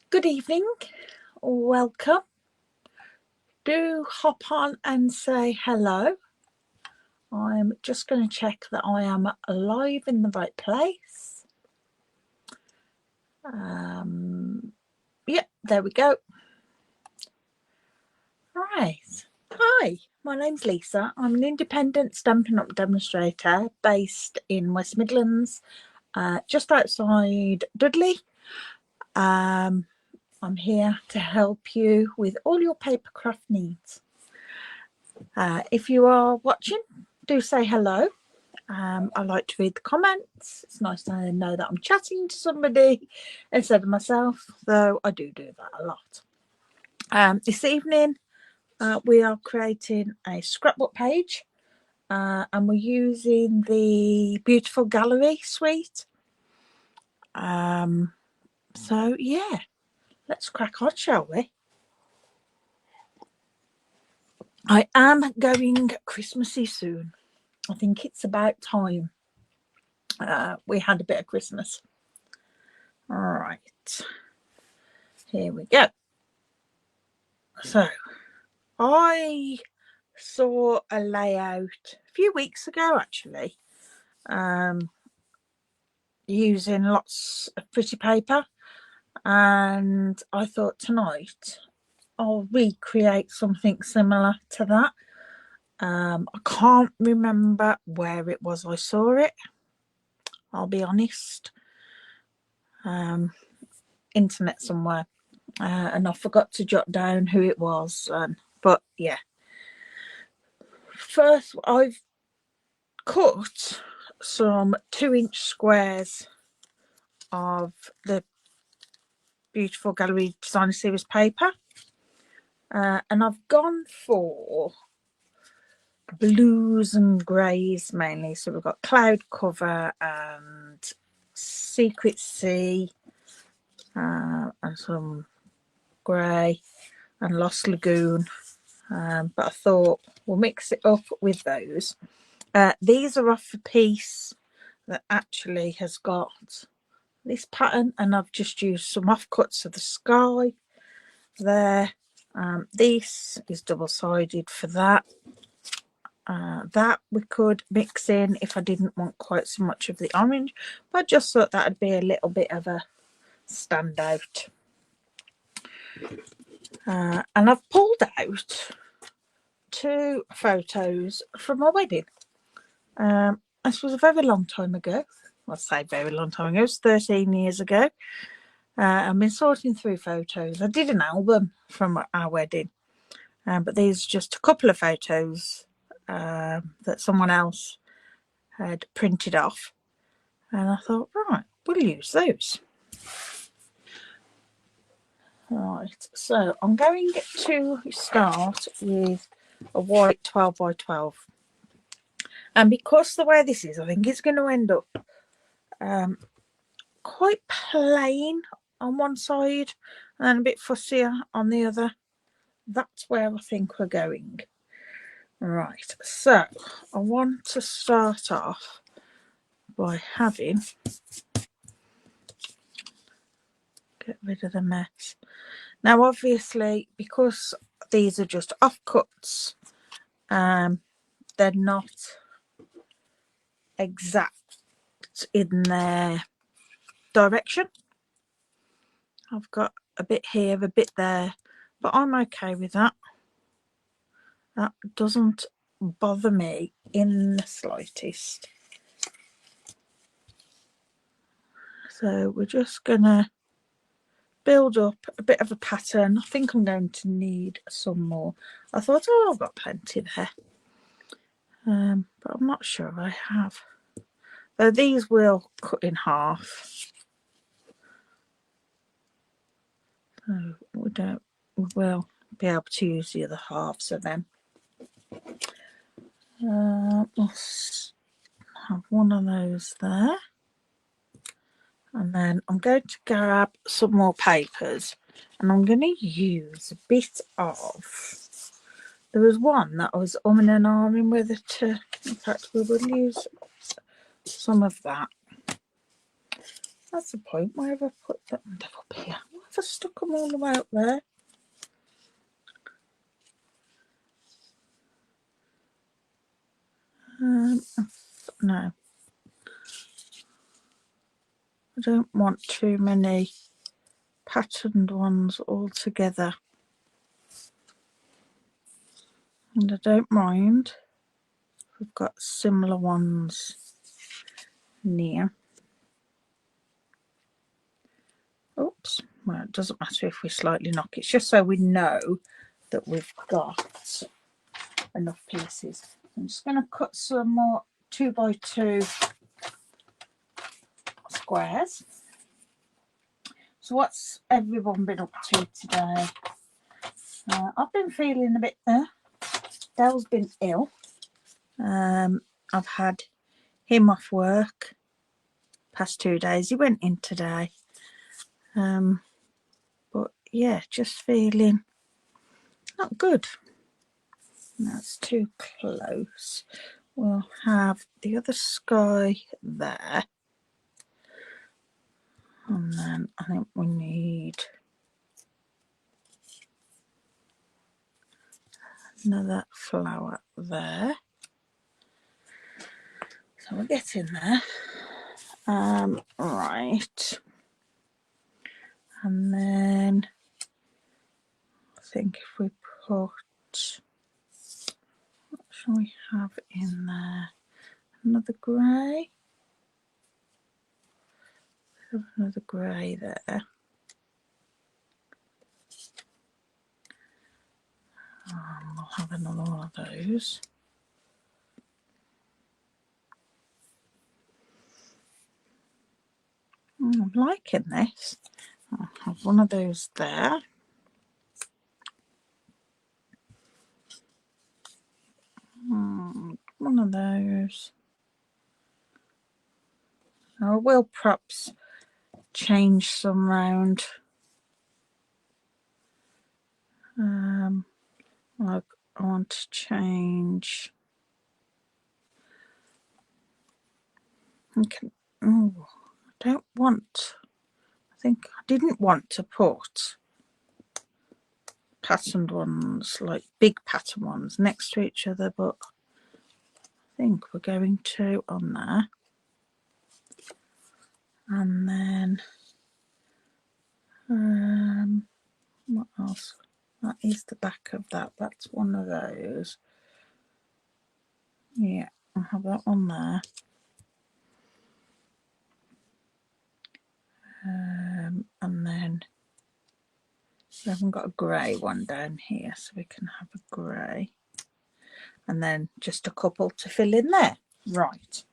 Good evening, welcome. Do hop on and say hello. I'm just going to check that I am live in the right place. Yeah, there we go. Right. Hi, my name's Lisa. I'm an independent Stampin' Up demonstrator based in West Midlands, just outside Dudley. I'm here to help you with all your paper craft needs. If you are watching, do say hello. I like to read the comments. It's nice to know that I'm chatting to somebody instead of myself, though I do that a lot. This evening, we are creating a scrapbook page, and we're using the Beautiful Gallery suite. So, yeah, let's crack on, shall we? I am going Christmassy soon. I think it's about time we had a bit of Christmas. All right, here we go. So I saw a layout a few weeks ago, actually, using lots of pretty paper, and I thought tonight I'll recreate something similar to that. I can't remember where it was I saw it, I'll be honest. Internet somewhere, and I forgot to jot down who it was, but yeah. First, I've cut some 2-inch squares of the Beautiful Gallery Designer Series paper, and I've gone for blues and greys mainly. So we've got Cloud Cover and Secret Sea, and some grey and Lost Lagoon, but I thought we'll mix it up with those. These are off a piece that actually has got this pattern, and I've just used some offcuts of the sky there. This is double-sided for that. That we could mix in if I didn't want quite so much of the orange, but I just thought that would be a little bit of a standout. And I've pulled out 2 photos from my wedding. This was a very long time ago. I'll say very long time ago. It was 13 years ago. I've been sorting through photos. I did an album from our wedding, but these are just a couple of photos that someone else had printed off, and I thought, right, we'll use those. Right, so I'm going to start with a white 12 by 12, and because the way this is, I think it's going to end up quite plain on one side and a bit fussier on the other. That's where I think we're going. Right, so I want to start off by having, get rid of the mess. Now obviously, because these are just offcuts, they're not exact in their direction. I've got a bit here, a bit there, but I'm okay with that. That doesn't bother me in the slightest. So we're just gonna build up a bit of a pattern. I think I'm going to need some more. I thought, oh, I've got plenty there, but I'm not sure I have. So these will cut in half. So we will be able to use the other halves of them. Let's have one of those there. And then I'm going to grab some more papers, and I'm going to use a bit of, there was one that I was umming and ahhing whether to, in fact we will use some of that. That's the point. Where have I put that up here? What I stuck them all the way up there? No. I don't want too many patterned ones all together. And I don't mind if we've got similar ones near. Oops, well, it doesn't matter if we slightly knock. It's just so we know that we've got enough pieces. I'm just going to cut some more 2x2 squares. So what's everyone been up to today? I've been feeling a bit Dell's been ill. I've had him off work past 2 days. He went in today. But yeah, just feeling not good. That's too close. We'll have the other sky there. And then I think we need another flower there. So we're getting there. Right. And then I think if we put, what shall we have in there? Another grey. Have another grey there. We'll have another one of those. I'm liking this. I'll have one of those there. One of those. I will perhaps change some round. Like I want to change. Okay. Oh, I don't want. I think I didn't want to put patterned ones, like big pattern ones, next to each other, but I think we're going to on there. And then what else? That is the back of that. That's one of those. Yeah, I'll have that one there. And then we haven't got a grey one down here, so we can have a grey. And then just a couple to fill in there. Right.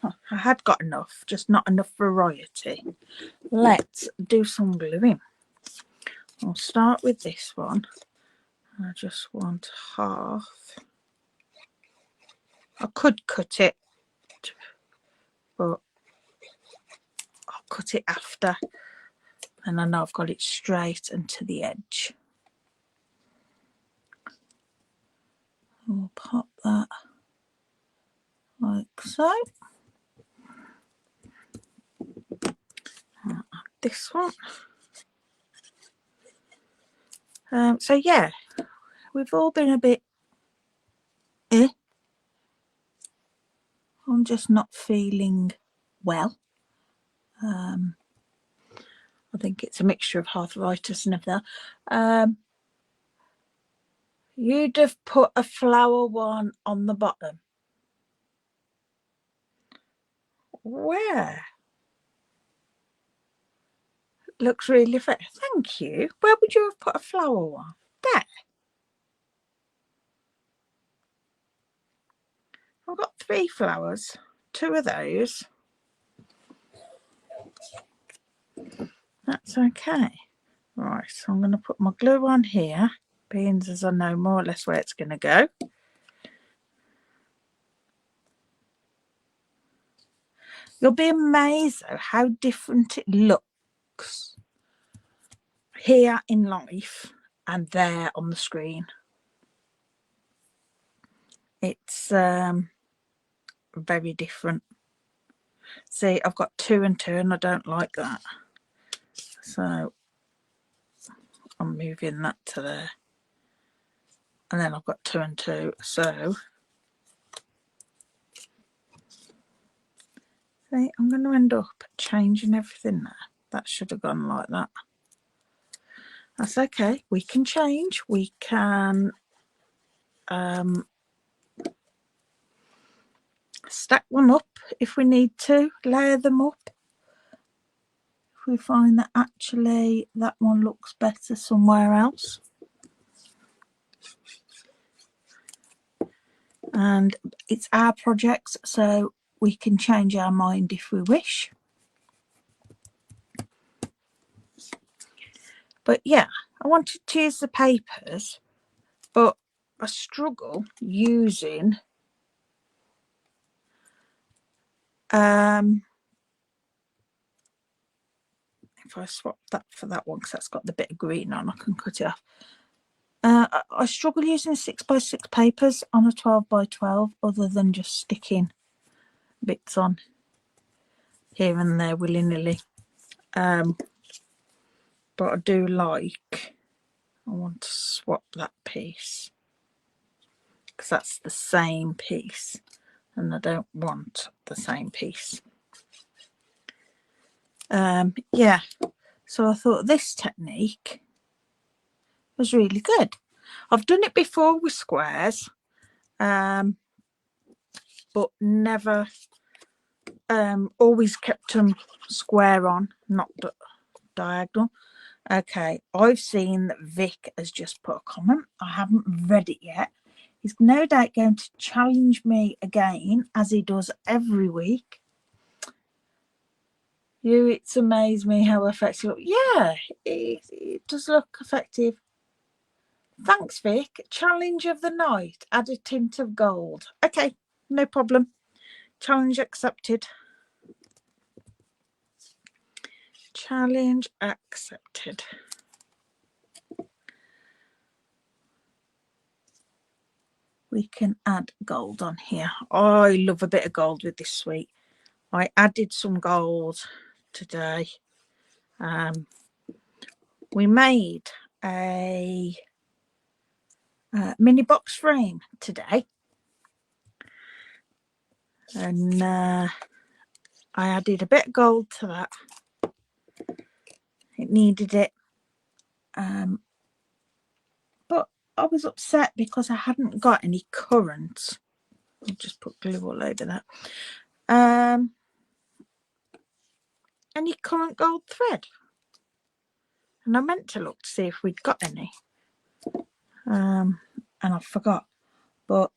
I had got enough, just not enough variety. Let's do some gluing. I'll start with this one. I just want half. I could cut it, but I'll cut it after. And I know I've got it straight and to the edge. We'll pop that like so. I'll add this one. So yeah, we've all been a bit I'm just not feeling well. I think it's a mixture of arthritis and everything. You'd have put a flower one on the bottom. Where? Looks really fair. Thank you. Where would you have put a flower one? There. I've got 3 flowers. 2 of those. That's okay. Right, so I'm going to put my glue on here, being as I know more or less where it's going to go. You'll be amazed though how different it looks here in life and there on the screen. It's very different. See, I've got 2 and 2 and I don't like that. So I'm moving that to there, and then I've got 2 and 2, so see, I'm going to end up changing everything there. That should have gone like that. That's okay, we can change, we can stack them up if we need to, layer them up if we find that actually that one looks better somewhere else. And it's our projects, so we can change our mind if we wish. But yeah, I wanted to use the papers, but I struggle using if I swap that for that one, because that's got the bit of green on, I can cut it off. I struggle using 6x6 papers on a 12x12 other than just sticking bits on here and there willy-nilly. But I do like, I want to swap that piece because that's the same piece and I don't want the same piece. Yeah, so I thought this technique was really good. I've done it before with squares, but never, always kept them square on, not diagonal. Okay, I've seen that Vic has just put a comment. I haven't read it yet. He's no doubt going to challenge me again, as he does every week. It's amazed me how effective. Yeah, it does look effective. Thanks, Vic. Challenge of the night. Add a tint of gold. Okay, no problem. Challenge accepted. Challenge accepted. We can add gold on here. I love a bit of gold with this sweet. I added some gold today. We made a mini box frame today, and I added a bit of gold to that. It needed it, but I was upset because I hadn't got any currant. I'll just put glue all over that. Any currant gold thread, and I meant to look to see if we'd got any, and I forgot, but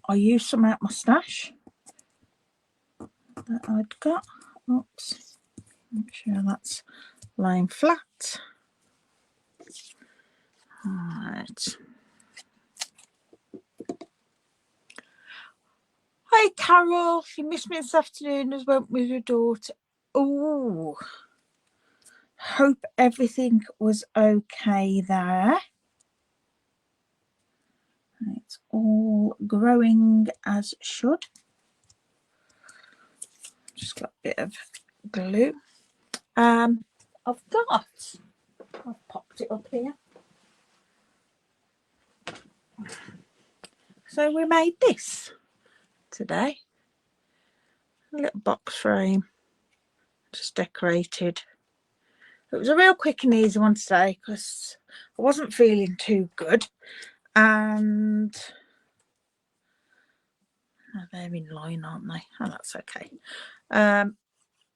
I used some out my stash that I'd got. Oops, make sure that's lying flat. Right. Hi Carol, you missed me this afternoon as went with your daughter. Oh, hope everything was okay there. It's all growing as should. Just got a bit of glue. I've popped it up here. So we made this today. A little box frame, just decorated. It was a real quick and easy one today because I wasn't feeling too good, and they're in line, aren't they? Oh, that's okay. And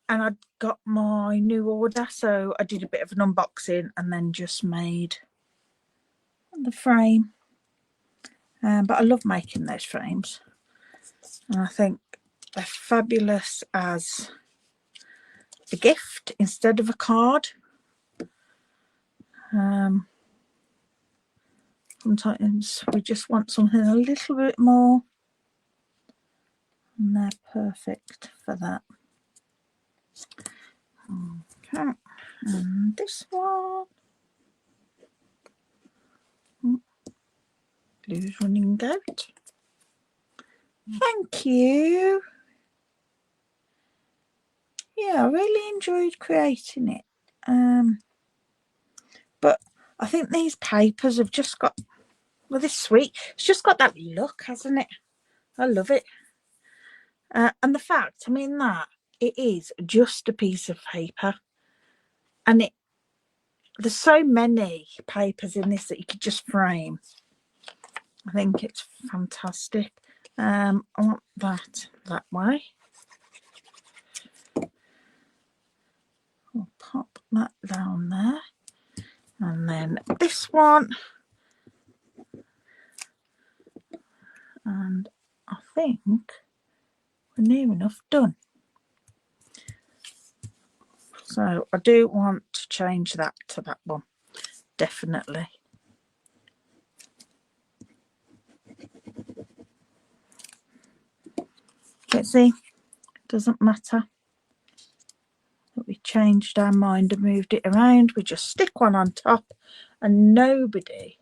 I'd got my new order, so I did a bit of an unboxing and then just made the frame. But I love making those frames, and I think they're fabulous as a gift instead of a card. Sometimes we just want something a little bit more, and they're perfect for that. Okay, and this one, glue's running out. Thank you. Yeah, I really enjoyed creating it. But I think these papers have just got, well, this sweet, it's just got that look, hasn't it? I love it. And the fact, I mean, that it is just a piece of paper, and there's so many papers in this that you could just frame. I think it's fantastic. I want that way. We'll pop that down there. And then this one. And I think we're near enough done. So I do want to change that to that one, definitely. Let's see, doesn't matter that we changed our mind and moved it around. We just stick one on top and nobody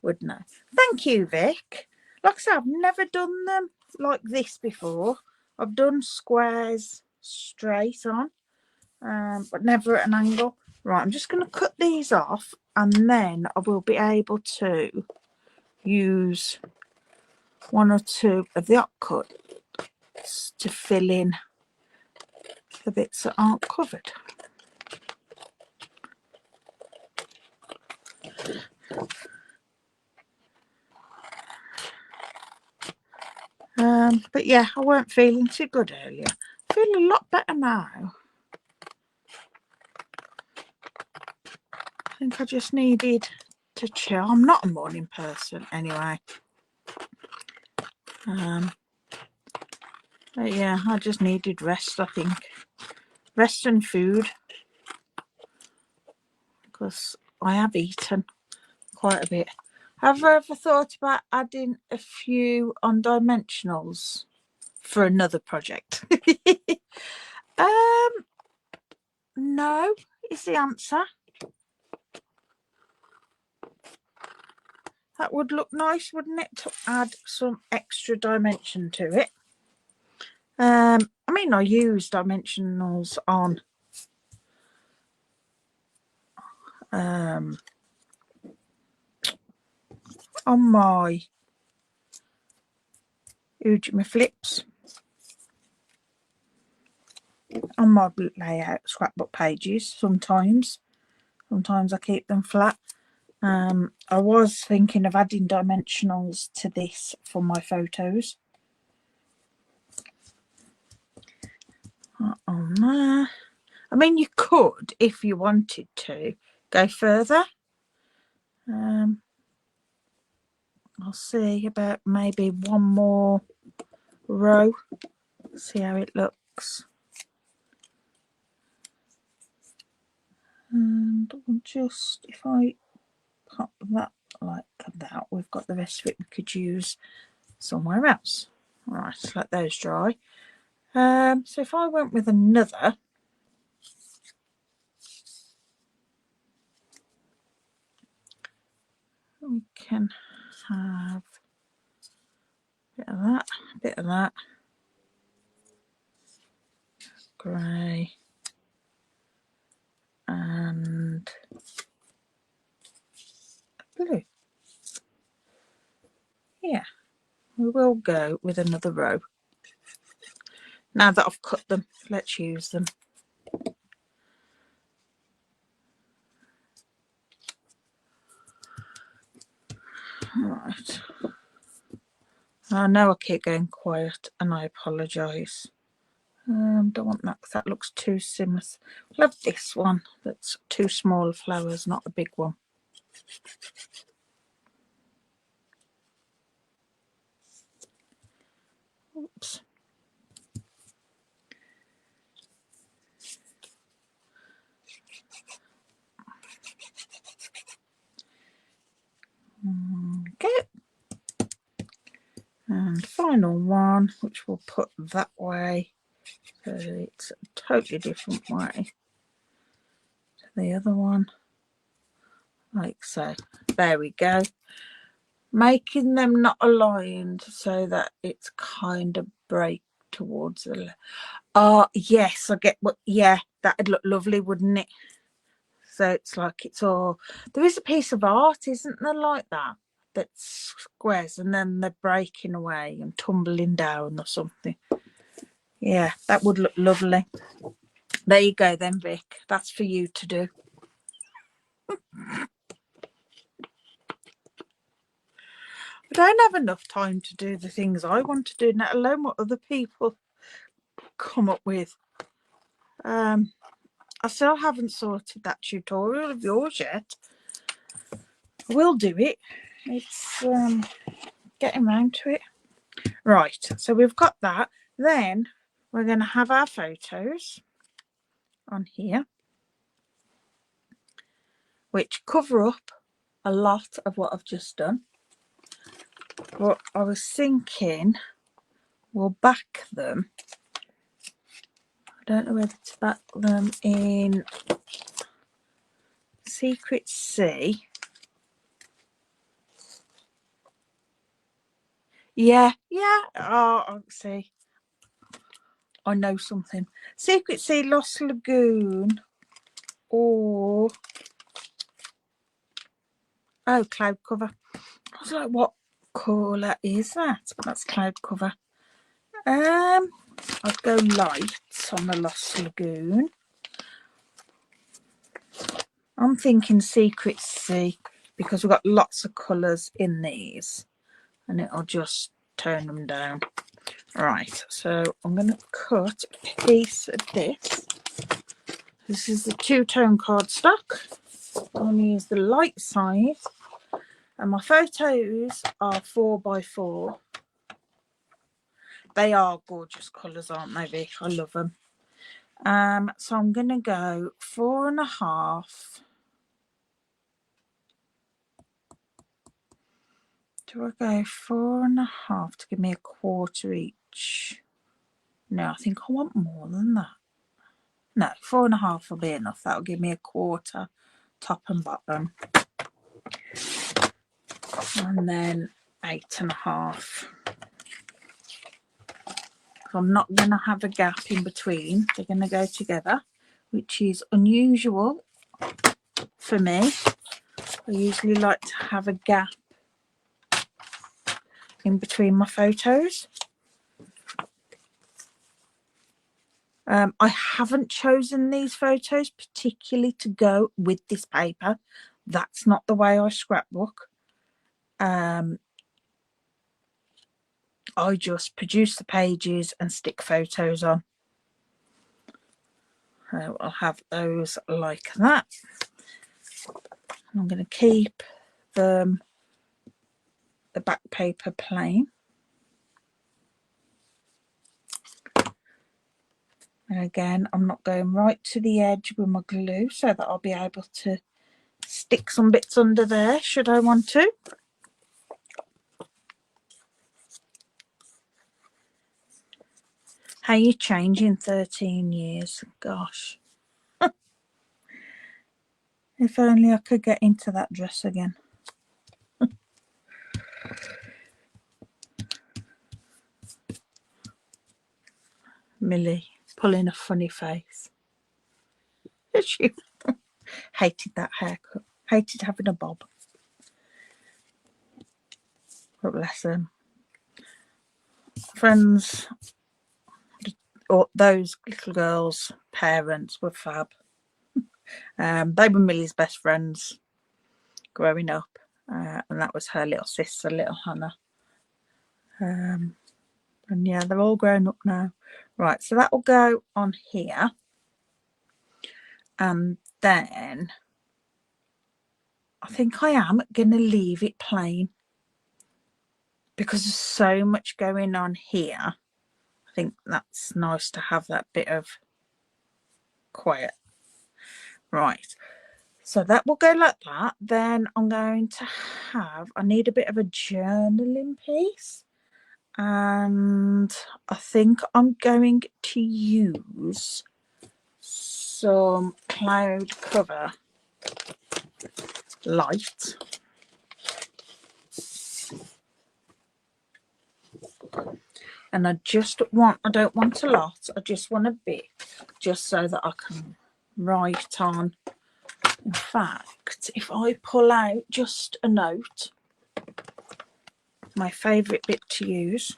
would know. Thank you, Vic. Like I said, I've never done them like this before. I've done squares straight on, but never at an angle. Right, I'm just going to cut these off, and then I will be able to use one or two of the up cuts to fill in the bits that aren't covered. But yeah, I weren't feeling too good earlier. I feel a lot better now. I think I just needed to chill. I'm not a morning person anyway. But yeah, I just needed rest, I think. Rest and food. Because I have eaten quite a bit. Have I ever thought about adding a few on dimensionals for another project? No, is the answer. That would look nice, wouldn't it, to add some extra dimension to it. I mean, I use dimensionals on my Ujima flips, on my layout scrapbook pages. Sometimes I keep them flat. I was thinking of adding dimensionals to this for my photos. On there. I mean, you could, if you wanted to, go further. I'll see about maybe one more row. See how it looks. And we'll just, if I pop that like that, we've got the rest of it we could use somewhere else. Right, let those dry. So if I went with another, we can have a bit of that, grey, and blue. Yeah, we will go with another row. Now that I've cut them, let's use them. Right. I know I keep going quiet and I apologise. Don't want that because that looks too similar. I'll have this one that's two small flowers, not a big one. Oops. Okay. And final one, which we'll put that way. So it's a totally different way to the other one. Like so. There we go. Making them not aligned so that it's kind of break towards the yes, I get what, yeah, that'd look lovely, wouldn't it? So it's like it's all, there is a piece of art, isn't there, like that? That's squares and then they're breaking away and tumbling down or something. Yeah, that would look lovely. There you go then, Vic. That's for you to do. I don't have enough time to do the things I want to do, let alone what other people come up with. I still haven't sorted that tutorial of yours yet. I will do it. It's getting round to it. Right, so we've got that. Then we're going to have our photos on here, which cover up a lot of what I've just done. But I was thinking we'll back them. I don't know whether to back them in Secret C. Yeah. Oh, I'll see. I know something. Secret Sea, Lost Lagoon, or cloud cover. I was like, what colour is that? But that's cloud cover. I'd go light on the Lost Lagoon. I'm thinking Secret Sea because we've got lots of colours in these, and it'll just turn them down. Right, so I'm going to cut a piece of this. This is the two-tone cardstock. I'm going to use the light side, and my photos are 4x4. They are gorgeous colours, aren't they, Vic? I love them. So I'm going to go 4.5. Do I go 4.5 to give me a quarter each? No, I think I want more than that. No, 4.5 will be enough. That'll give me a quarter, top and bottom. And then 8.5. I'm not going to have a gap in between. They're going to go together, which is unusual for me. I usually like to have a gap in between my photos. I haven't chosen these photos particularly to go with this paper. That's not the way I scrapbook. I just produce the pages and stick photos on. I'll have those like that. I'm going to keep the back paper plain. And again, I'm not going right to the edge with my glue so that I'll be able to stick some bits under there should I want to. How you change in 13 years. Gosh. If only I could get into that dress again. Millie pulling a funny face. She hated that haircut. Hated having a bob. But bless them. Friends, or those little girls' parents were fab. They were Millie's best friends growing up, and that was her little sister, little Hannah. And yeah, they're all grown up now. Right, so that will go on here, and then I think I am going to leave it plain because there's so much going on here. I think that's nice to have that bit of quiet. Right, so that will go like that. Then I'm going to have, I need a bit of a journaling piece, and I think I'm going to use some cloud cover light. And I don't want a lot, I just want a bit, just so that I can write on In fact, if I pull out just a note, my favourite bit to use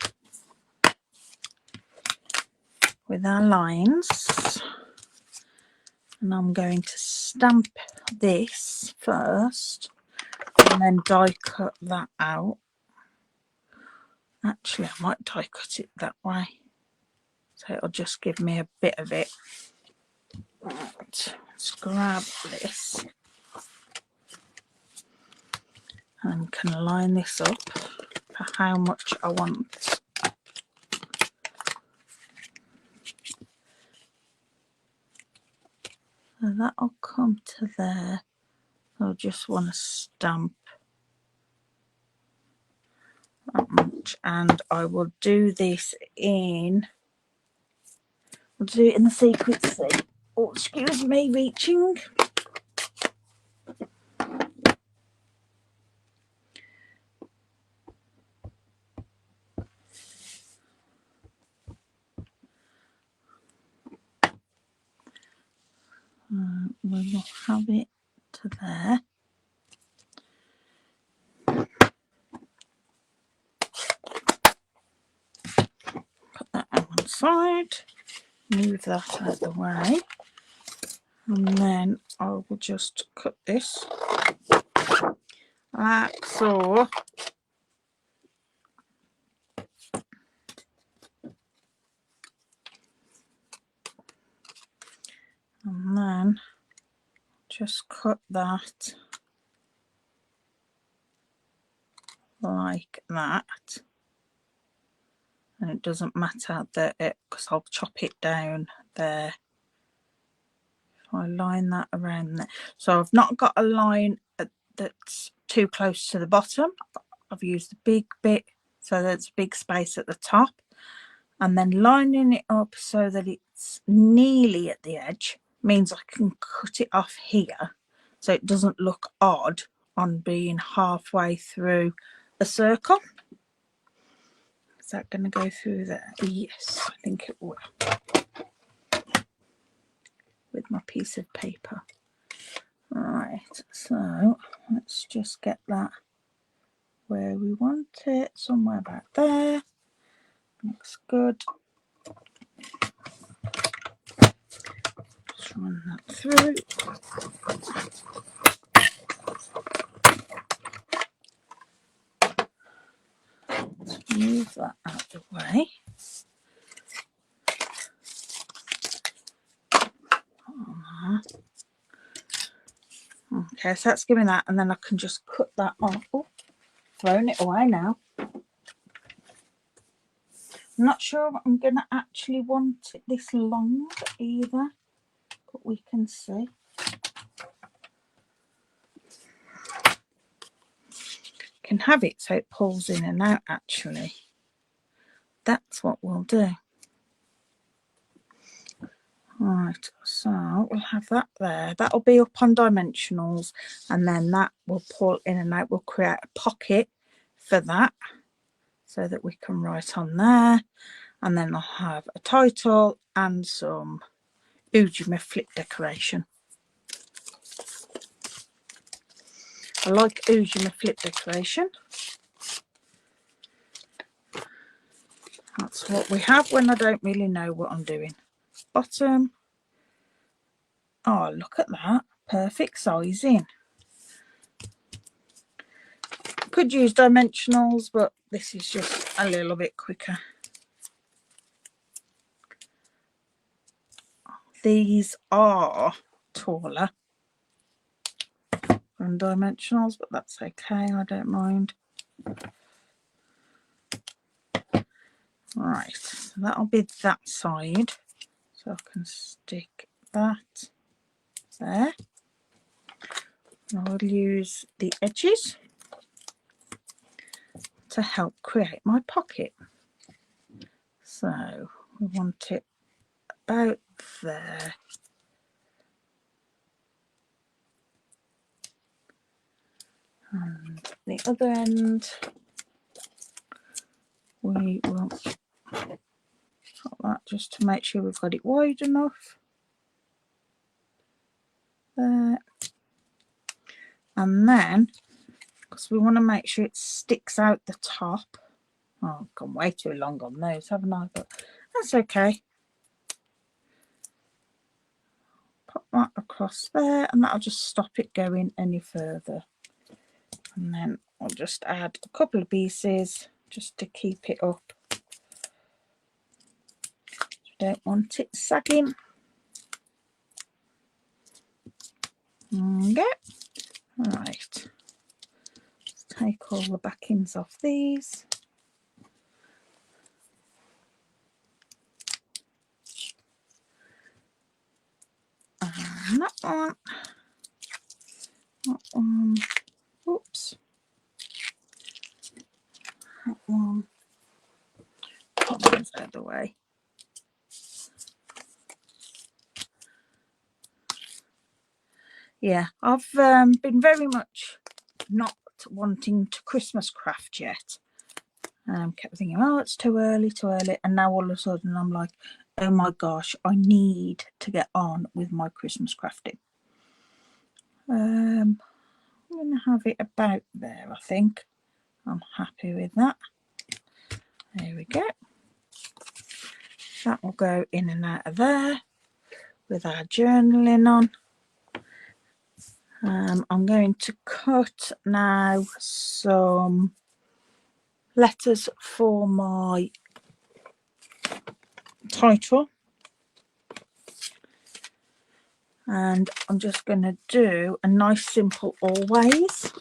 with our lines, and I'm going to stamp this first and then die cut that out. Actually, I might die cut it that way, so it'll just give me a bit of it. Right, let's grab this and can line this up for how much I want. So that'll come to there. I'll just want to stamp that much, and I will do this in, I'll do it in the sequence C. Oh, excuse me, reaching. We'll have it to there. Put that on one side, move that out of the way, and then I will just cut this like so. And then just cut that like that. And it doesn't matter that because I'll chop it down there. If I line that around there. So I've not got a line that's too close to the bottom. I've used the big bit so there's a big space at the top, and then lining it up so that it's nearly at the edge means I can cut it off here so it doesn't look odd on being halfway through a circle. Is that going to go through there? Yes, I think it will. With my piece of paper. Right, so let's just get that where we want it, somewhere about there. Looks good. Just run that through. Move that out of the way. Okay, so that's giving that, and then I can just cut that off. Oh, throwing it away now. I'm not sure I'm going to actually want it this long either, but we can see. Can have it so it pulls in and out actually. That's what we'll do. Right, so we'll have that there. That'll be up on dimensionals, and then that will pull in and out. We'll create a pocket for that so that we can write on there, and then I'll have a title and some Ujima flip decoration. I like Ujima flip decoration. That's what we have when I don't really know what I'm doing. Bottom. Oh, look at that. Perfect sizing. Could use dimensionals, but this is just a little bit quicker. These are taller than dimensionals, but that's okay. I don't mind. Right, so that'll be that side. So I can stick that there. I'll use the edges to help create my pocket. So we want it about there. And the other end, we will cut that just to make sure we've got it wide enough. There. and then because we want to make sure it sticks out the top. Oh, I've gone way too long on those, haven't I? But that's okay. Pop that across there, and that'll just stop it going any further. And then I'll just add a couple of pieces just to keep it up. Don't want it sagging. Okay. Right. Let's take all the backings off these. And that one. That one. Oops. That one. Put those out of the way. Yeah, I've been very much not wanting to Christmas craft yet. Kept thinking, oh, it's too early, and now all of a sudden I'm like, oh my gosh, I need to get on with my Christmas crafting. I'm going to have it about there, I think. I'm happy with that. There we go. That will go in and out of there with our journaling on. I'm going to cut now some letters for my title, and I'm just going to do a nice simple always.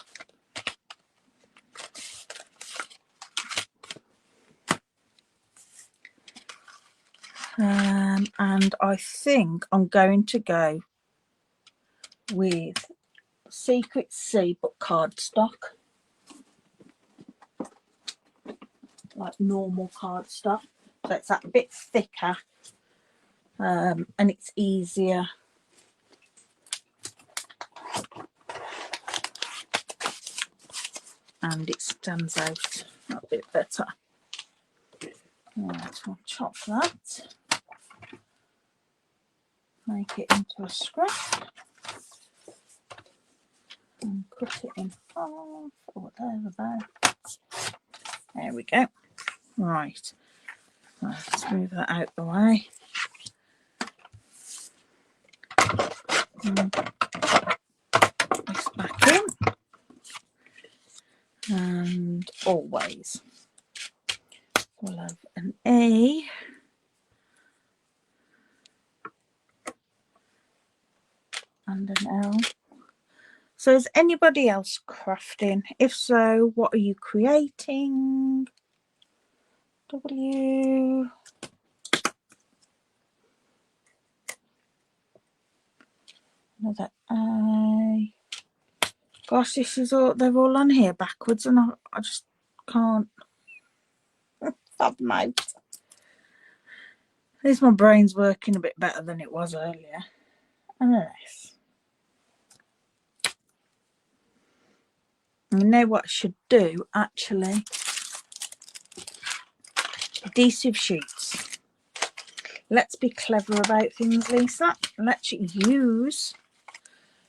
And I think I'm going to go with Secret C but cardstock, like normal cardstock, so it's that a bit thicker, and it's easier. And it stands out a bit better. Right, we'll chop that, make it into a scrap, and cut it in half. Oh, there we go. Right, let's move that out the way. This back in, and always we'll have an A and an L. So is anybody else crafting? If so, what are you creating? W. Another I. Gosh, this is all, they're all on here backwards, and I just can't fathom out. At least my brain's working a bit better than it was earlier. Unless. You know what I should do, actually? Adhesive sheets. Let's be clever about things, Lisa. Let's use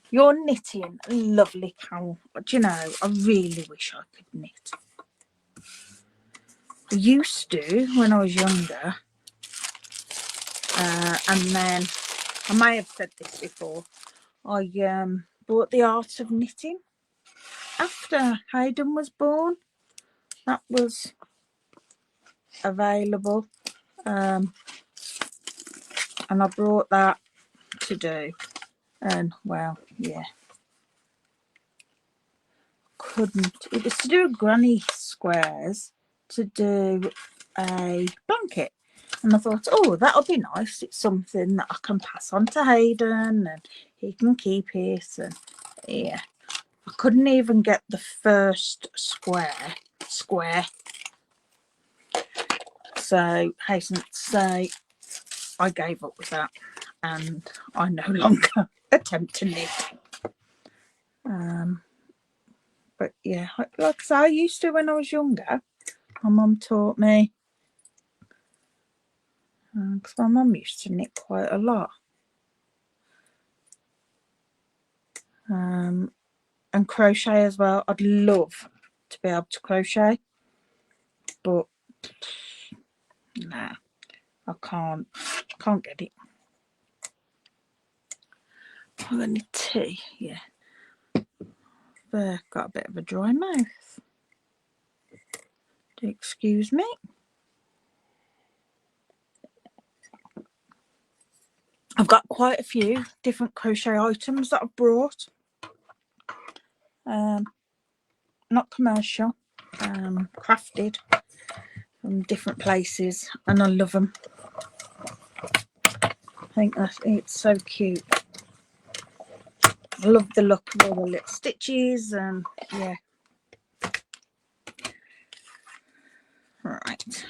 your knitting. Lovely, Carol. Do you know, I really wish I could knit. I used to when I was younger. And then, I may have said this before, I bought The Art of Knitting after Hayden was born. That was available. And I brought that to do. And, well, yeah. Couldn't. It was to do granny squares to do a blanket. And I thought, oh, that'll be nice. It's something that I can pass on to Hayden and he can keep it. And yeah, I couldn't even get the first square. So hasten to say, I gave up with that and I no longer attempt to knit. But yeah, like I say, I used to when I was younger. My mum taught me. Because my mum used to knit quite a lot. and crochet as well. I'd love to be able to crochet, but nah, I can't get it. I'm gonna need tea, yeah. Got a bit of a dry mouth. Do excuse me. I've got quite a few different crochet items that I've brought. Not commercial, crafted from different places, and I love them. I think it's so cute. I love the look of all the little stitches, and yeah. Right.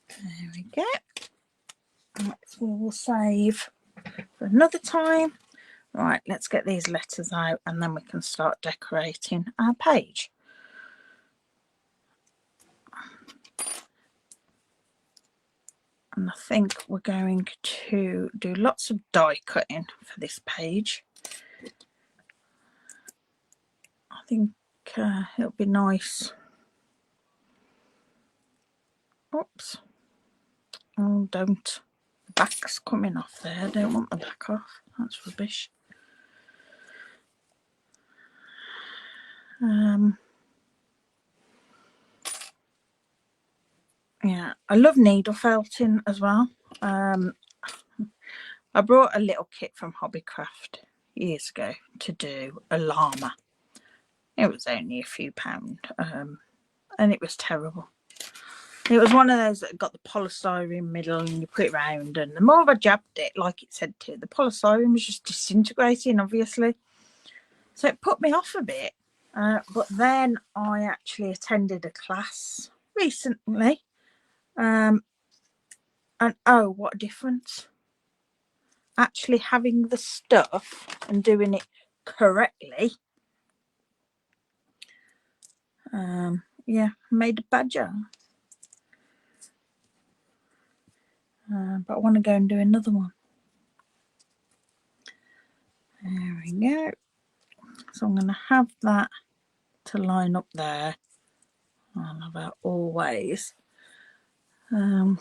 There we go. Right, so we'll save for another time. Right, let's get these letters out and then we can start decorating our page. And I think we're going to do lots of die cutting for this page. I think it'll be nice. Oops. Oh, don't. The back's coming off there. I don't want the back off. That's rubbish. Yeah, I love needle felting as well. I brought a little kit from Hobbycraft years ago to do a llama. It was only a few pound, and it was terrible. It was one of those that got the polystyrene middle and you put it round, and the more I jabbed it, like it said to, the polystyrene was just disintegrating, obviously. So it put me off a bit. But then I actually attended a class recently. And oh, what a difference. Actually having the stuff and doing it correctly. Yeah, made a badger. But I want to go and do another one. There we go. So I'm going to have that to line up there. I'll have that always. And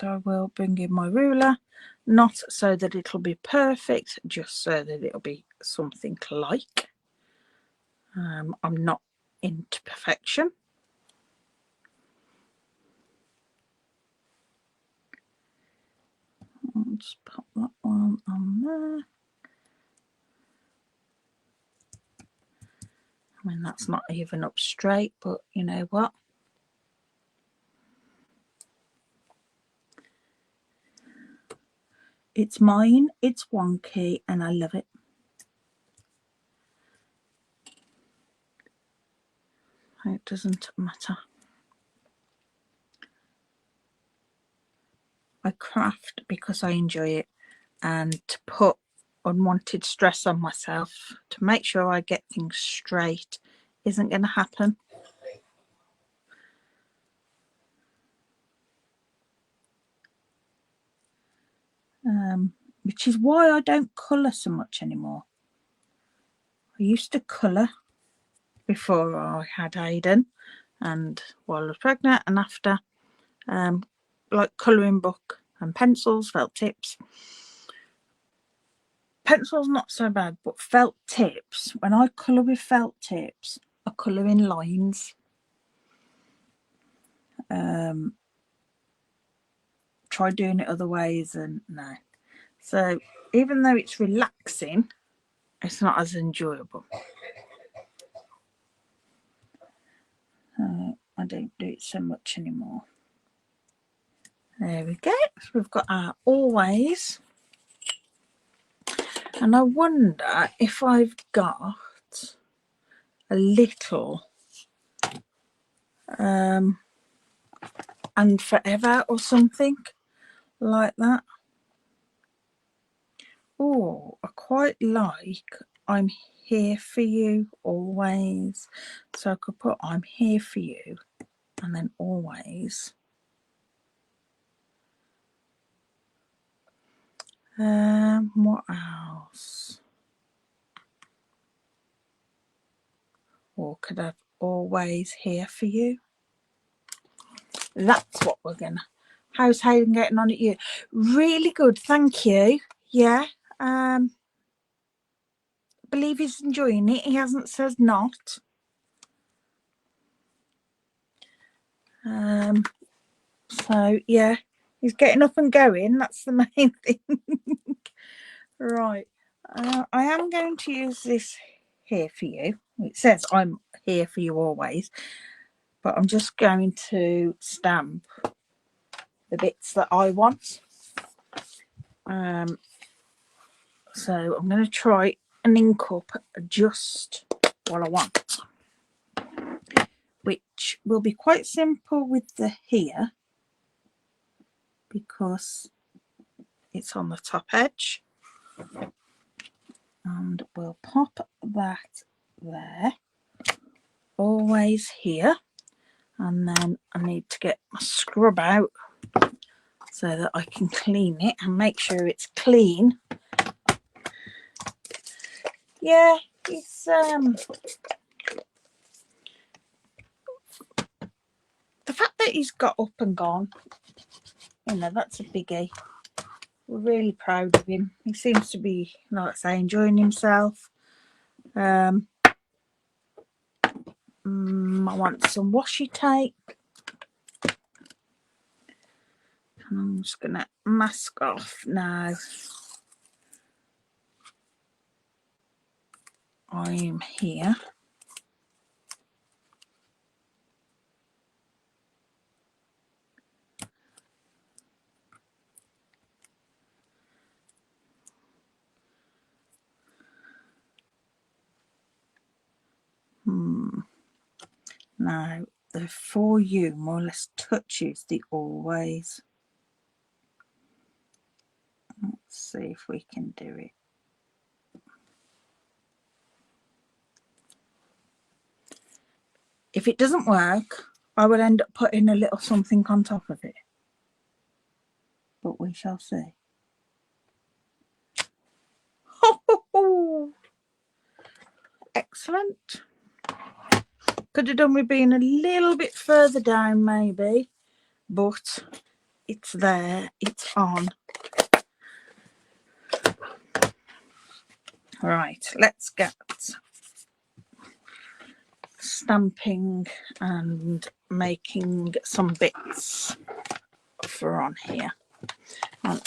I will bring in my ruler, not so that it'll be perfect, just so that it'll be something like. I'm not into perfection. I'll just pop that one on there. I mean, that's not even up straight, but you know what? It's mine, it's wonky, and I love it. It doesn't matter. I craft because I enjoy it, and to put unwanted stress on myself to make sure I get things straight isn't going to happen. Which is why I don't colour so much anymore. I used to colour before I had Aiden, and while I was pregnant and after, like colouring book and pencils, felt tips. Pencils not so bad, but felt tips, when I colour with felt tips, I colour in lines. Try doing it other ways and no. So even though it's relaxing, it's not as enjoyable. I don't do it so much anymore. There we go. So we've got our always. And I wonder if I've got a little and forever or something like that. Oh, I quite like I'm here for you always. So I could put I'm here for you and then always. What else? Or could I always here for you? That's what we're gonna. How's Hayden getting on at you? Really good, thank you. Yeah. Believe he's enjoying it. He hasn't said not. So yeah, he's getting up and going. That's the main thing. Right. I am going to use this here for you. It says I'm here for you always, but I'm just going to stamp the bits that I want. So I'm going to try an ink up just what I want, which will be quite simple with the here because it's on the top edge, and we'll pop that there, always here. And then I need to get my scrub out so that I can clean it and make sure it's clean. Yeah, it's the fact that he's got up and gone, you know, that's a biggie. We're really proud of him. He seems to be, like I say, enjoying himself. I want some washi tape. And I'm just going to mask off now. I'm here. Now, the for you more or less touches the always. Let's see if we can do it. If it doesn't work, I will end up putting a little something on top of it. But we shall see. Excellent. Could have done with being a little bit further down maybe, but it's there, it's on. Right, let's get stamping and making some bits for on here. And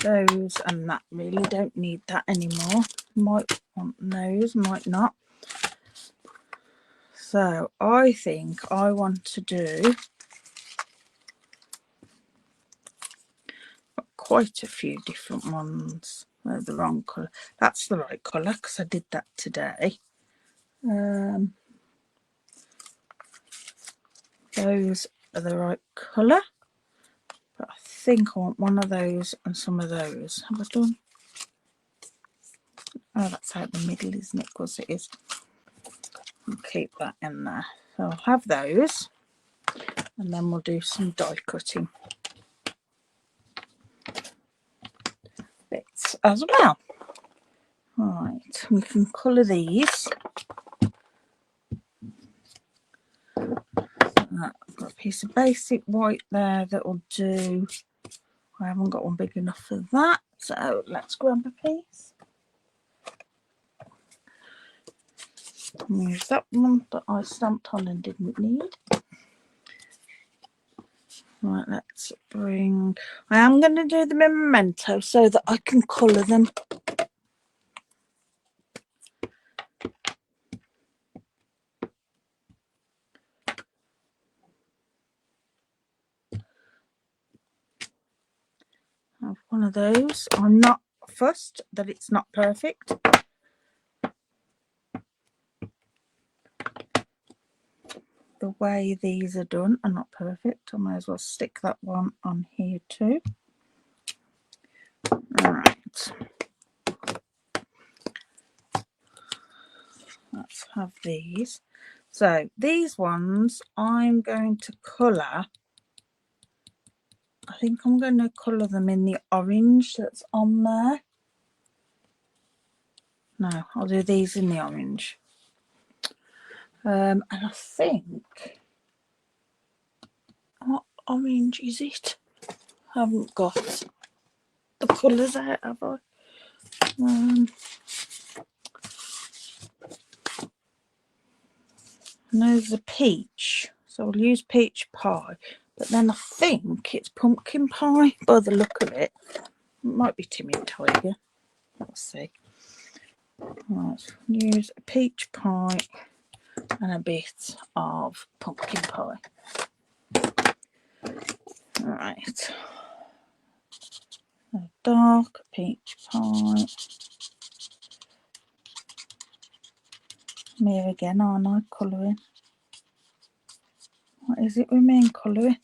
those and that really don't need that anymore. Might want those, might not. So I think I want to do quite a few different ones. They're the wrong colour. That's the right colour because I did that today. Those are the right colour. But I think I want one of those and some of those. Have I done? Oh, that's out the middle, isn't it? Of course it is. I'll keep that in there. So I'll have those. And then we'll do some die cutting bits as well. Right, we can colour these. I've got a piece of basic white there that will do. I haven't got one big enough for that, so let's grab a piece. Use that one that I stamped on and didn't need. Right, let's bring. I am going to do the memento so that I can colour them. Have one of those. I'm not fussed that it's not perfect. The way these are done are not perfect. I might as well stick that one on here too. Right. Let's have these. So these ones I'm going to colour I think I'm going to colour them in the orange that's on there. No, I'll do these in the orange. And I think, what orange is it? I haven't got the colours out, have I? And there's a peach, so I'll use peach pie, but then I think it's pumpkin pie by the look of it. It might be Timid Tiger. Let's see. Right, use a peach pie and a bit of pumpkin pie. Right, a dark peach pie. Me again, aren't I, colouring? What is it with me and colouring?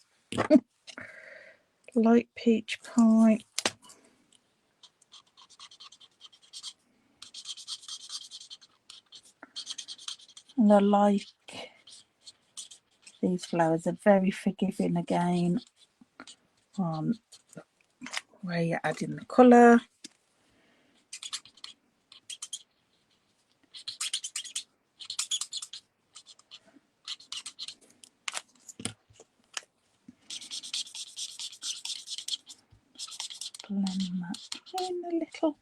Light peach pie. And I like these flowers, are very forgiving again on where you're adding the colour. Blend that in a little.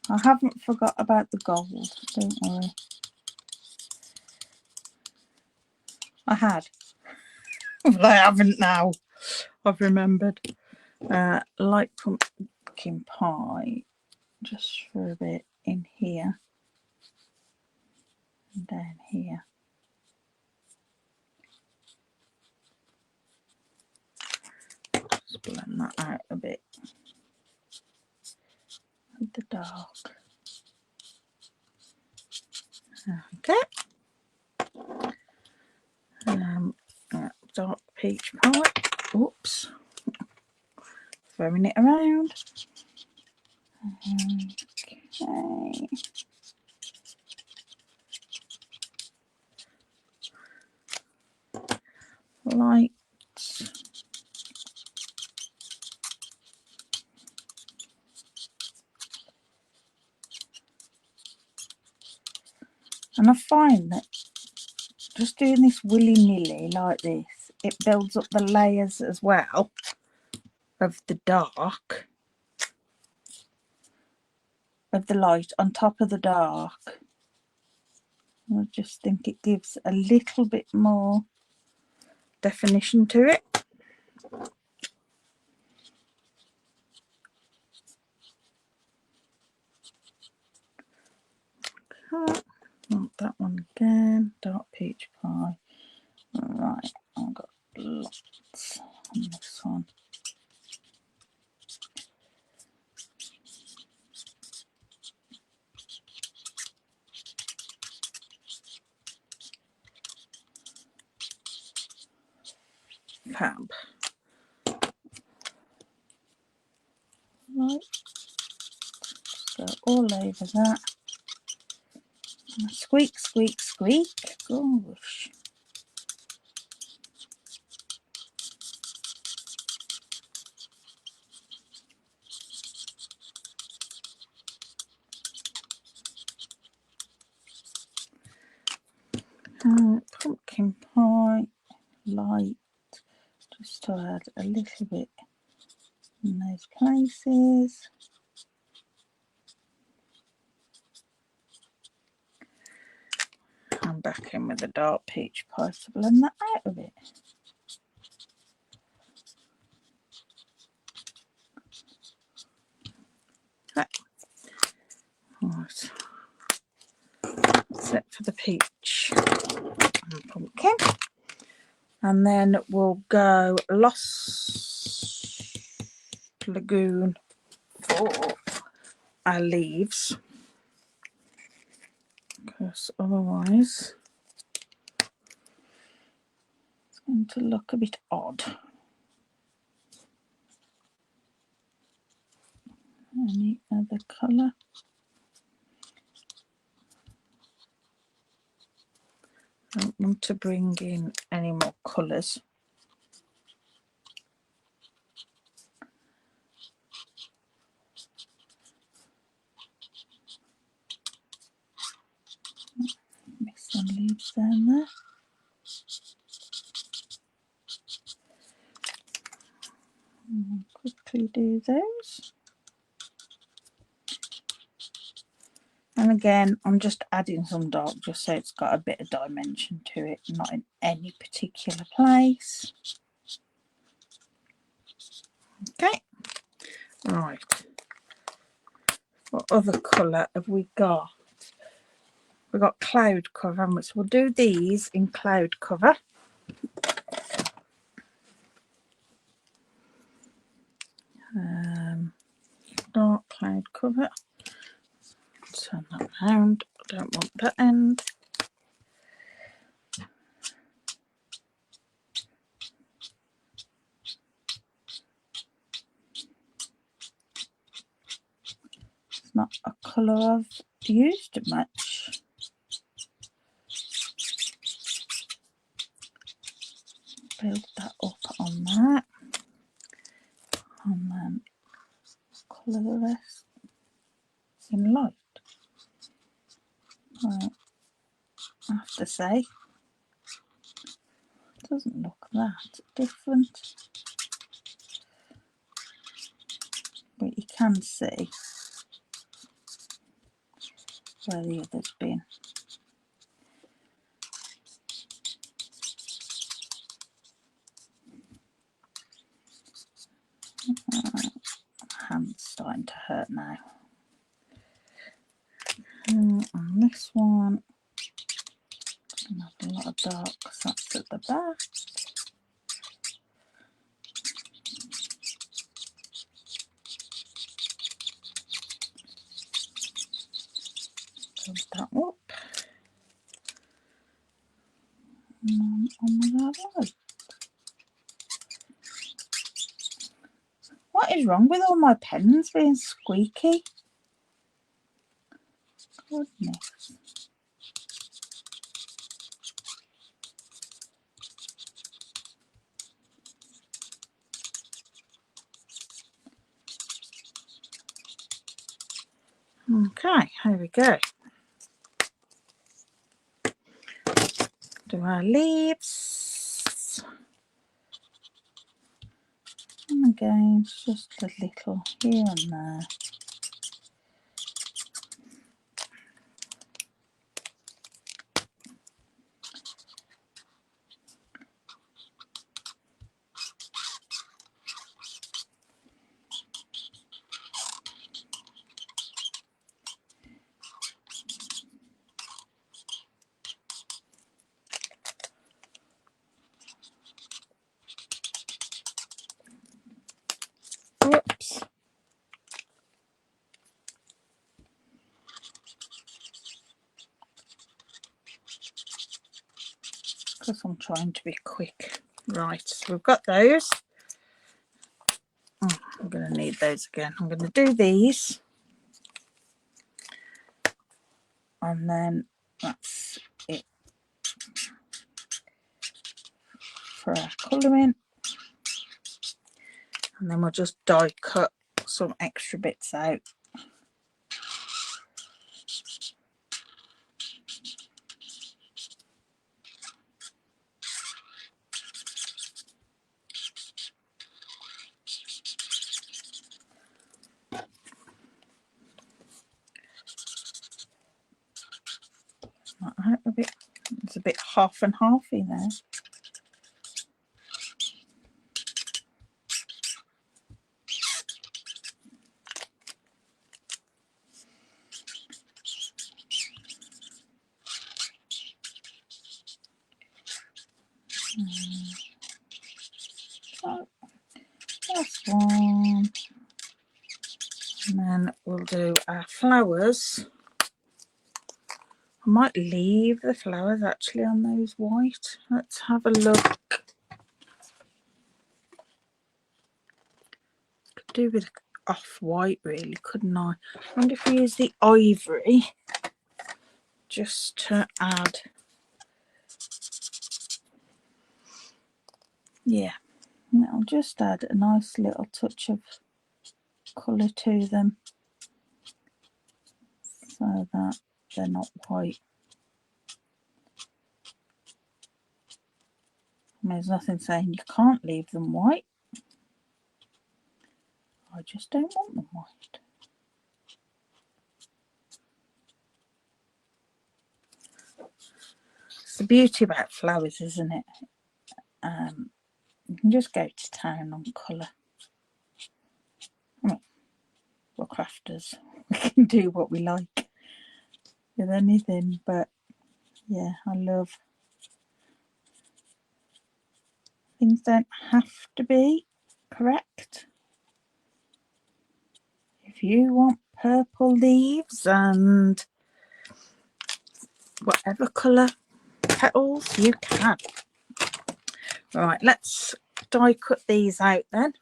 I haven't forgot about the gold, don't worry. I had, but I haven't now. I've remembered. Light pumpkin pie, just for a bit in here and down here. Just blend that out a bit with the dark. Okay. Dark peach pie. Oops. Throwing it around. Okay. Light. And I find that just doing this willy-nilly like this, it builds up the layers as well of the dark, of the light on top of the dark. I just think it gives a little bit more definition to it. Want that one again, dark peach pie. Right, I've got lots on this one. Fab. Right, so all over that. Squeak, squeak, squeak. Gosh. Pumpkin pie, light, just to add a little bit in those places. I'm back in with the dark peach pie to blend that out a bit. Right. That's it for the peach and pumpkin. And then we'll go Lost Lagoon for our leaves, because otherwise it's going to look a bit odd. Any other colour? I don't want to bring in any more colours. Mix some leaves down there. And quickly do those. And again, I'm just adding some dark just so it's got a bit of dimension to it, not in any particular place. Okay, right. What other colour have we got? We've got cloud cover, so we'll do these in cloud cover. Dark cloud cover. Turn that round. I don't want that end. It's not a colour I've used much. Build that up on that. And then colour the rest in light. Right. I have to say, it doesn't look that different. But you can see where the other's been. My hand's starting to hurt now. And on this one, I'm going to have a lot of dark because that's at the back. Build that up. And then on the other side. What is wrong with all my pens being squeaky? Goodness. Okay, here we go. Do our leaves. And again, just a little here and there. Whoops. Because I'm trying to be quick. Right, so we've got those. Oh, I'm going to need those again. I'm going to do these. And then that's it for our colouring. And then we'll just die cut some extra bits out. A bit, it's a bit half and halfy there. So that's one. And then we'll do our flowers. I might leave the flowers actually on those white. Let's have a look. Could do with off-white really, couldn't I? I wonder if we use the ivory just to add Yeah, I'll just add a nice little touch of colour to them so that they're not white. There's nothing saying you can't leave them white. I just don't want them white. It's the beauty about flowers, isn't it? You can just go to town on colour. Oh, we're crafters. We can do what we like with anything, but yeah, I love things don't have to be correct. If you want purple leaves and whatever colour petals, you can. Right, let's die cut these out then.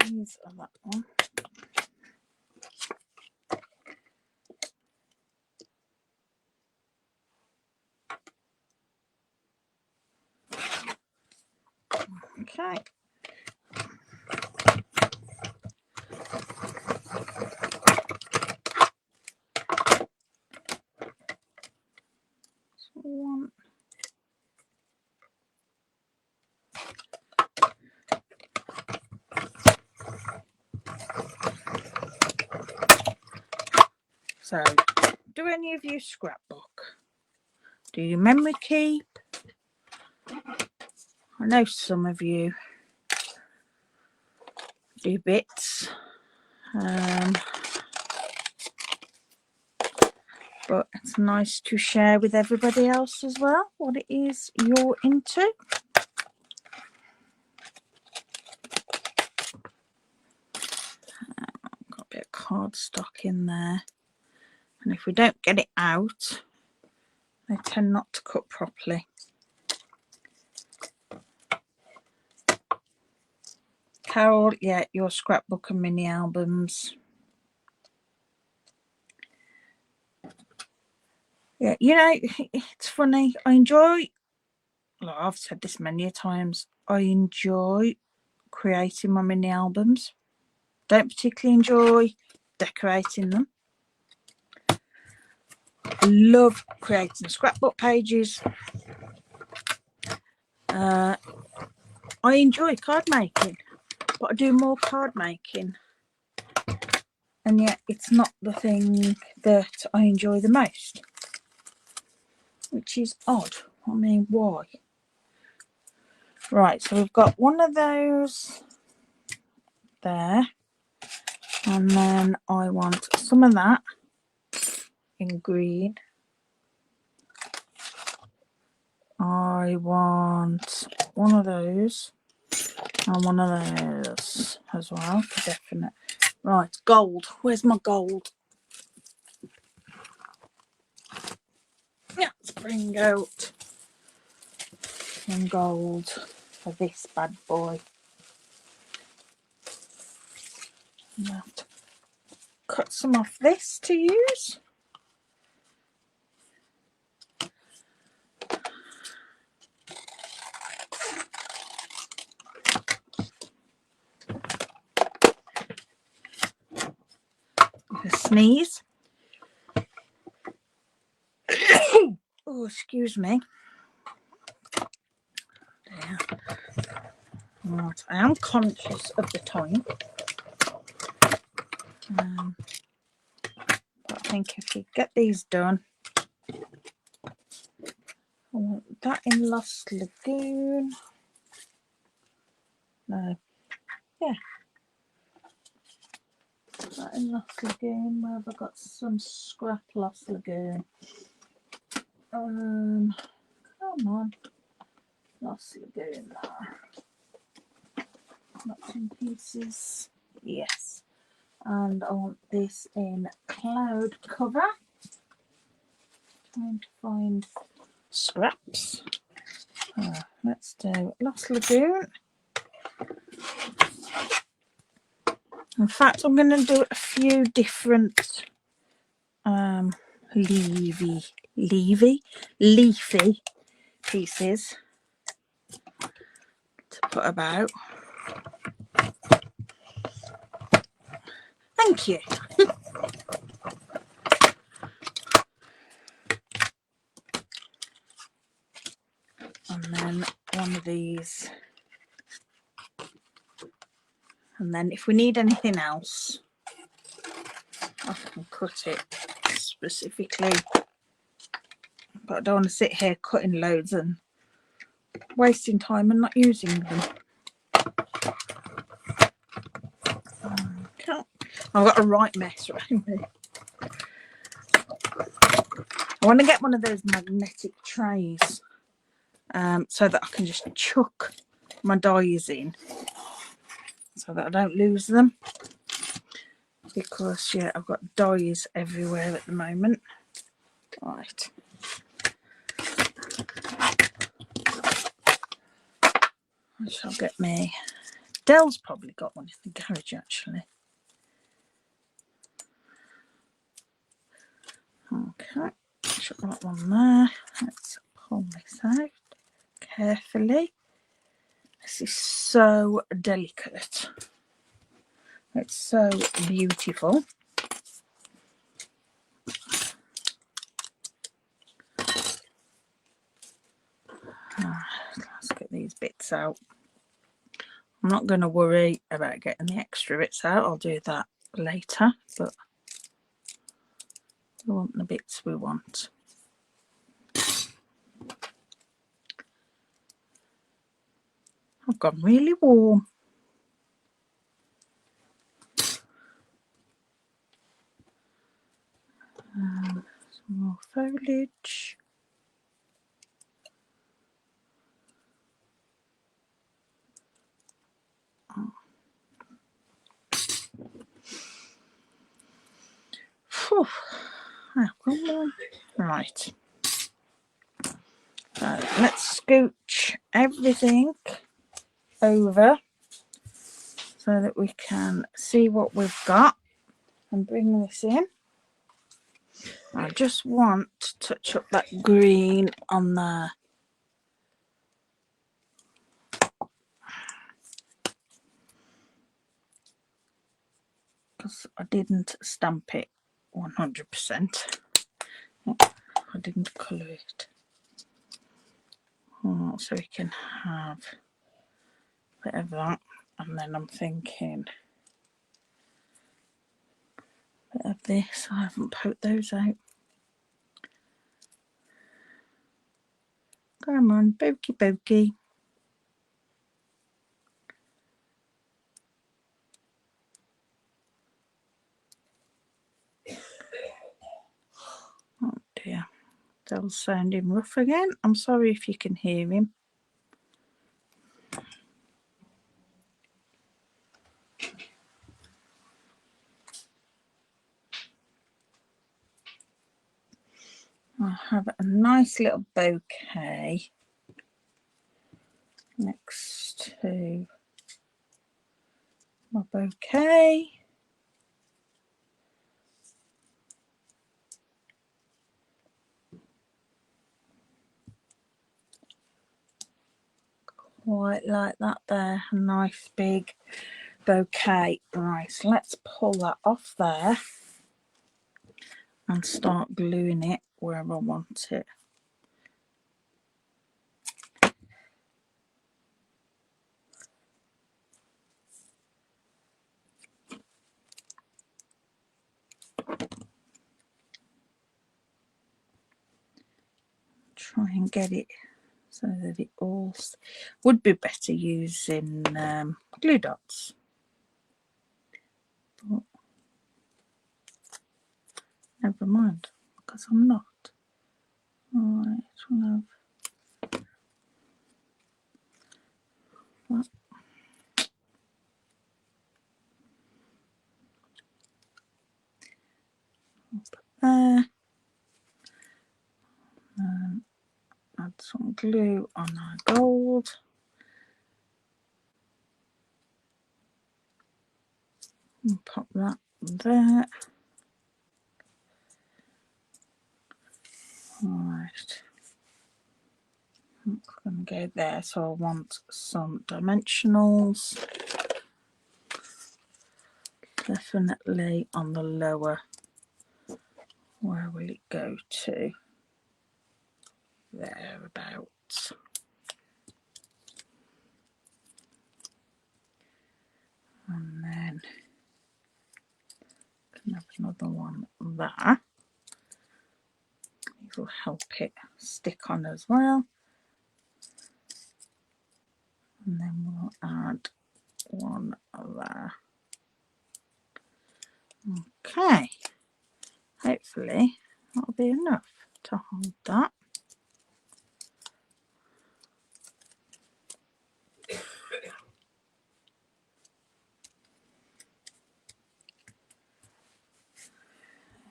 These are that one. Okay. One. So, do any of you scrapbook? Do you memory keep? I know some of you do bits, but it's nice to share with everybody else as well what it is you're into. Got a bit of cardstock in there, and if we don't get it out, they tend not to cut properly. Carol, yeah, your scrapbook and mini albums. Yeah, you know, it's funny. I enjoy, like I've said this many times, I enjoy creating my mini albums. Don't particularly enjoy decorating them. I love creating scrapbook pages. I enjoy card making, but I do more card making, and yet it's not the thing that I enjoy the most, which is odd. I mean, why? Right, so we've got one of those there, and then I want some of that in green. I want one of those and one of those as well, for definite. Right, gold. Where's my gold? Let's bring out some gold for this bad boy. I'm going to have to cut some off this to use. A sneeze. Oh, excuse me. There. Right, I am conscious of the time. But I think if we get these done, I want that in Lost Lagoon. No, yeah, that in Lost Lagoon. Where have I got some scrap Lost Lagoon? Come on, Lost Lagoon there. Lots in pieces. Yes, and I want this in cloud cover. Trying to find scraps. Let's do Lost Lagoon. In fact, I'm going to do a few different leafy pieces to put about. Thank you. And then one of these. And then if we need anything else, I can cut it specifically. But I don't want to sit here cutting loads and wasting time and not using them. Okay. I've got a right mess around me. I want to get one of those magnetic trays so that I can just chuck my dies in so that I don't lose them. Because, yeah, I've got dies everywhere at the moment. Right. I shall get me. Dell's probably got one in the garage, actually. Okay. Chuck that one there. Let's pull this out carefully. This is so delicate. It's so beautiful. Let's get these bits out. I'm not going to worry about getting the extra bits out. I'll do that later, but we want the bits we want. I've gone really warm. Some more foliage. Whew. Right. So let's scooch everything over so that we can see what we've got and bring this in. I just want to touch up that green on there. Because I didn't stamp it 100%. I didn't colour it. Oh, so we can have a bit of that. And then I'm thinking a bit of this. I haven't poked those out. Come on, pokey pokey. Oh dear. Dell's sounding rough again. I'm sorry if you can hear him. I have a nice little bouquet next to my bouquet. Quite like that there. A nice big bouquet. Right, so let's pull that off there and start gluing it where I want it. Try and get it so that it all would be better using glue dots, but never mind because I'm not. Alright, we'll have that. I'll put there. Add some glue on our gold. And pop that there. Right, I'm going to go there, so I want some dimensionals, definitely on the lower. Where will it go to? Thereabouts. And then can have another one there. These will help it stick on as well. And then we'll add one there. Okay, hopefully that'll be enough to hold that.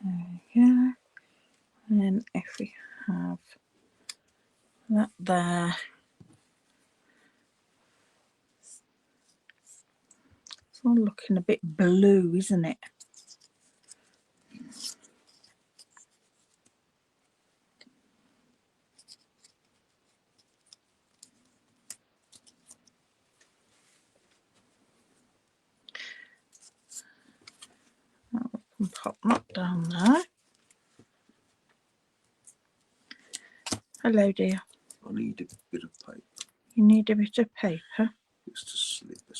There we go. And if we have that there, it's all looking a bit blue, isn't it? And pop that down there. Hello, dear. I need a bit of paper. You need a bit of paper. Just to slip or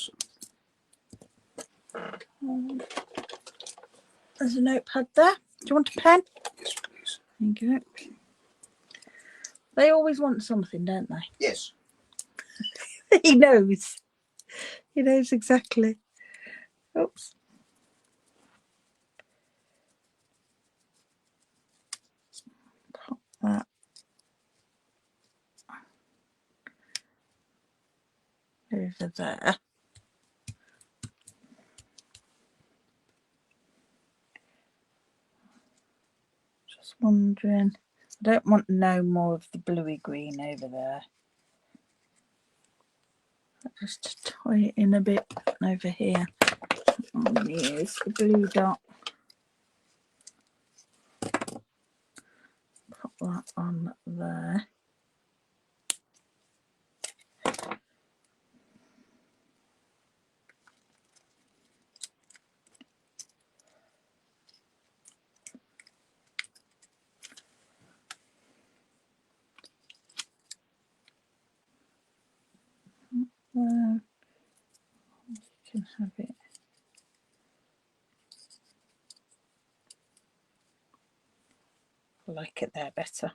something. There's a notepad there. Do you want a pen? Yes, please. Thank you. They always want something, don't they? Yes. He knows. He knows exactly. Oops. Pop that over there. Just wondering. I don't want no more of the bluey green over there. Just tie it in a bit over here. I'm going to use the blue dot. Pop that on there. You can have it. I like it there better.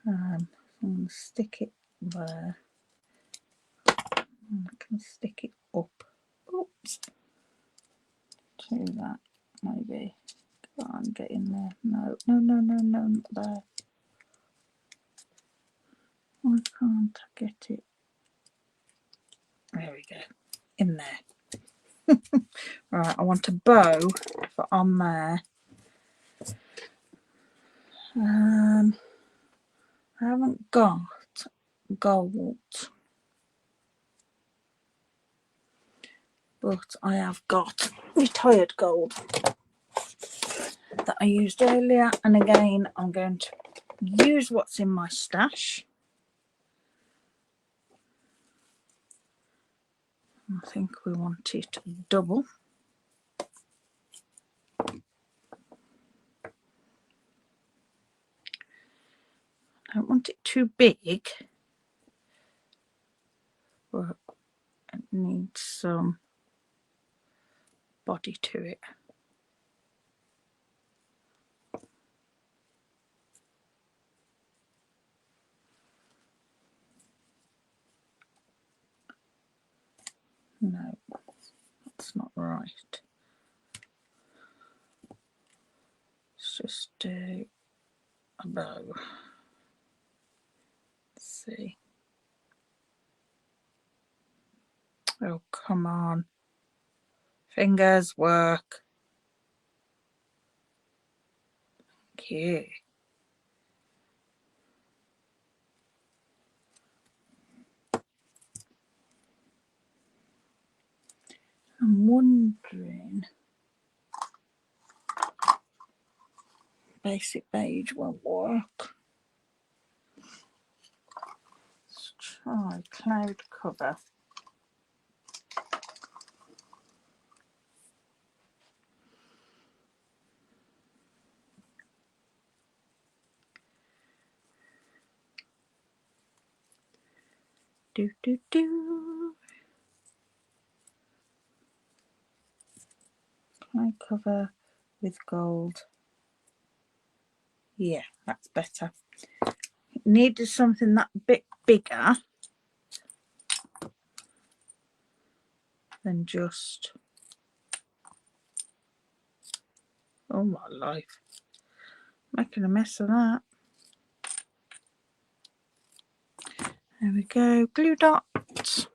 I'm going to stick it there. And I can stick it up. Oops. To that, maybe. Come on, get in there. No, no, no, no, no, not there. Why can't I get it? There we go. In there. Right, I want a bow for on there. I haven't got gold, but I have got retired gold that I used earlier, and again I'm going to use what's in my stash. I think we want it double. I don't want it too big, but it needs some body to it. No, that's not right. Let's just do a bow. Let's see. Oh, come on. Fingers work. Thank you. I'm wondering. basic beige won't work. Let's try cloud cover. Do do do. Cloud cover with gold. Yeah, that's better. It needed something that bit bigger than just, oh my life, making a mess of that. There we go, glue dots.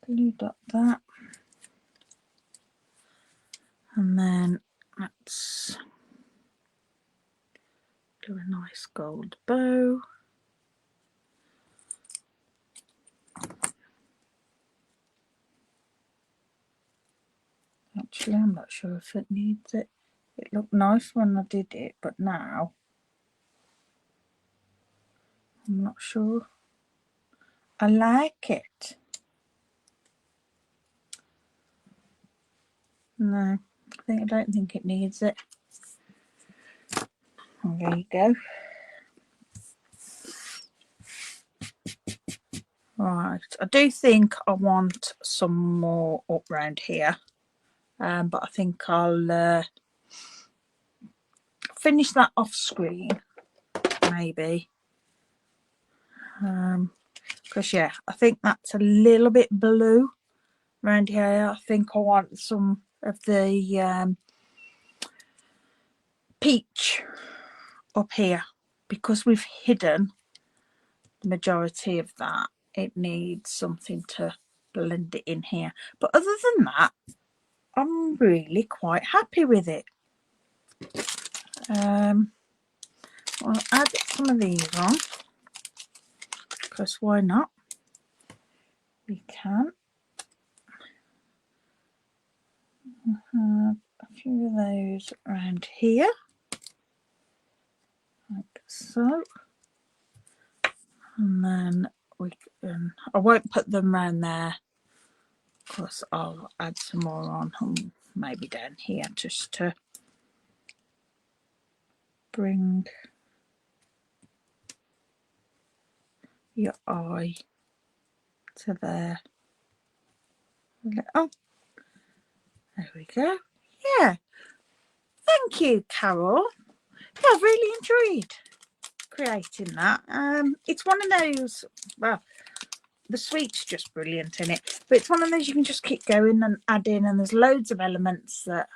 Glue dot that. And then let's do a nice gold bow. Actually, I'm not sure if it needs it. It looked nice when I did it, but now I'm not sure I like it. No, I don't think it needs it. Oh, there you go. Right, I do think I want some more up round here, but I think I'll finish that off screen, maybe. Because yeah, I think that's a little bit blue around here. I think I want some of the peach up here, because we've hidden the majority of that. It needs something to blend it in here, but other than that, I'm really quite happy with it. I'll add some of these on, because why not? We can have a few of those around here, like so. And then we can, I won't put them around there, because I'll add some more on, maybe down here, just to bring your eye to there. Oh, there we go. Yeah, thank you, Carol. Yeah, I've really enjoyed creating that. It's one of those, well, the sweet's just brilliant in it, but it's one of those you can just keep going and add in, and there's loads of elements that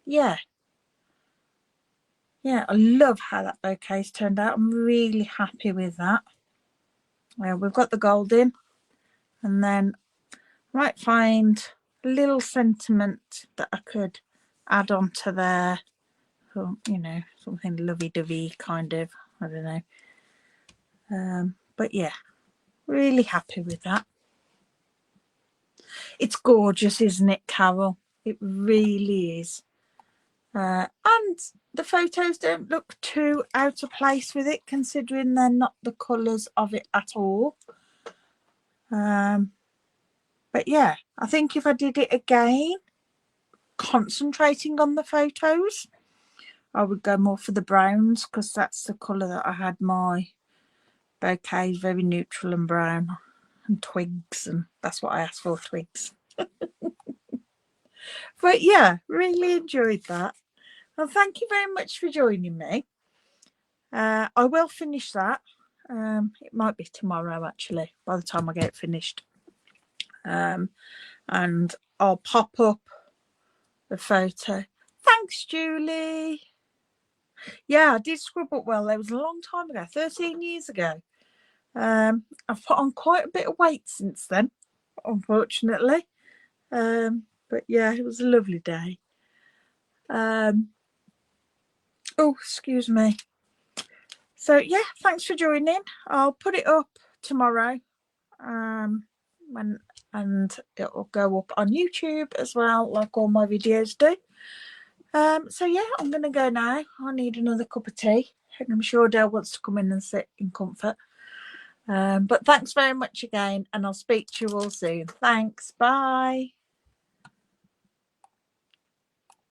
yeah, I love how that bouquet's turned out. I'm really happy with that. We've got the gold in, and then I might find a little sentiment that I could add on to there, you know, something lovey-dovey kind of, I don't know. But yeah, really happy with that. It's gorgeous, isn't it, Carol? It really is. And the photos don't look too out of place with it, considering they're not the colours of it at all. But yeah, I think if I did it again, concentrating on the photos, I would go more for the browns, because that's the colour that I had my bouquet, very neutral and brown, and twigs, and that's what I asked for, twigs. But yeah, really enjoyed that. Well, thank you very much for joining me. I will finish that. It might be tomorrow, actually, by the time I get it finished. And I'll pop up the photo. Thanks, Julie. Yeah, I did Scrapbook well. It was a long time ago, 13 years ago. I've put on quite a bit of weight since then, unfortunately. But yeah, it was a lovely day. Oh, excuse me. So yeah, thanks for joining. I'll put it up tomorrow when and it'll go up on YouTube as well, like all my videos do. So yeah, I'm going to go now. I need another cup of tea, and I'm sure Dale wants to come in and sit in comfort. But thanks very much again, and I'll speak to you all soon. Thanks. Bye.